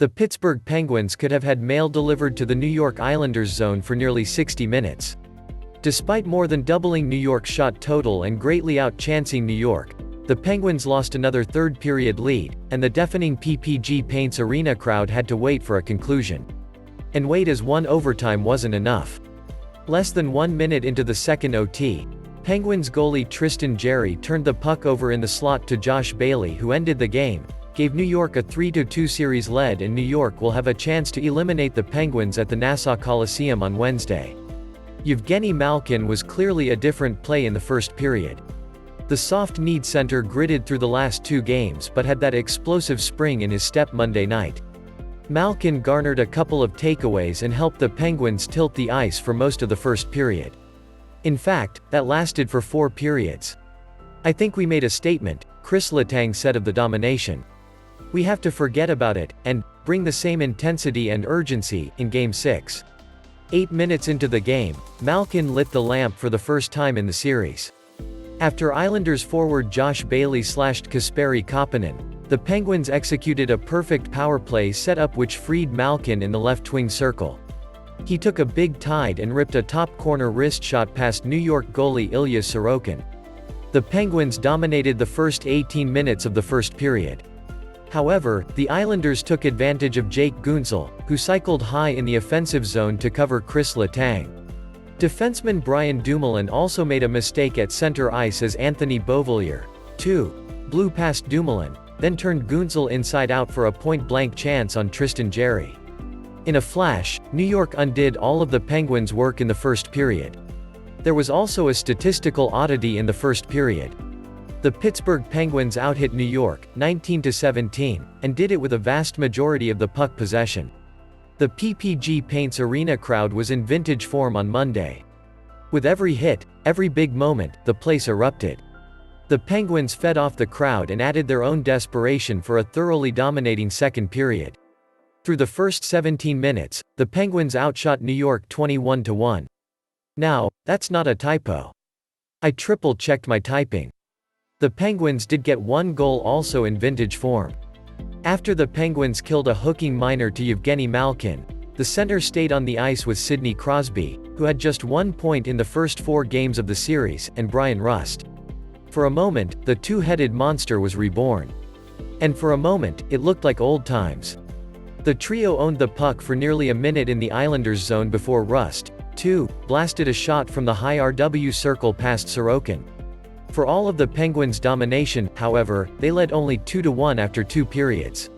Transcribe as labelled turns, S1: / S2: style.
S1: The Pittsburgh Penguins could have had mail delivered to the New York Islanders zone for nearly 60 minutes. Despite more than doubling New York's shot total and greatly outchancing New York, the Penguins lost another third-period lead, and the deafening PPG Paints Arena crowd had to wait for a conclusion. And wait, as one overtime wasn't enough. Less than 1 minute into the second OT, Penguins goalie Tristan Jarry turned the puck over in the slot to Josh Bailey, who ended the game, gave New York a 3-2 series lead, and New York will have a chance to eliminate the Penguins at the Nassau Coliseum on Wednesday. Evgeni Malkin was clearly a different play in the first period. The soft-kneed center gritted through the last 2 games but had that explosive spring in his step Monday night. Malkin garnered a couple of takeaways and helped the Penguins tilt the ice for most of the first period. In fact, that lasted for 4 periods. "I think we made a statement," Kris Letang said of the domination. "We have to forget about it, and bring the same intensity and urgency in Game 6. 8 minutes into the game, Malkin lit the lamp for the first time in the series. After Islanders forward Josh Bailey slashed Kasperi Kapanen, the Penguins executed a perfect power play setup which freed Malkin in the left wing circle. He took a big tide and ripped a top corner wrist shot past New York goalie Ilya Sorokin. The Penguins dominated the first 18 minutes of the first period. However, the Islanders took advantage of Jake Guentzel, who cycled high in the offensive zone to cover Kris Letang. Defenseman Brian Dumoulin also made a mistake at center ice as Anthony Beauvillier, 2, blew past Dumoulin, then turned Guentzel inside out for a point-blank chance on Tristan Jarry. In a flash, New York undid all of the Penguins' work in the first period. There was also a statistical oddity in the first period. The Pittsburgh Penguins outhit New York, 19-17, and did it with a vast majority of the puck possession. The PPG Paints Arena crowd was in vintage form on Monday. With every hit, every big moment, the place erupted. The Penguins fed off the crowd and added their own desperation for a thoroughly dominating second period. Through the first 17 minutes, the Penguins outshot New York 21-1. Now, that's not a typo. I triple-checked my typing. The Penguins did get 1 goal also in vintage form. After the Penguins killed a hooking minor to Evgeni Malkin, the center stayed on the ice with Sidney Crosby, who had just 1 point in the first 4 games of the series, and Bryan Rust. For a moment, the two-headed monster was reborn. And for a moment, it looked like old times. The trio owned the puck for nearly a minute in the Islanders' zone before Rust, 2, blasted a shot from the high RW circle past Sorokin. For all of the Penguins' domination, however, they led only 2-1 after 2 periods.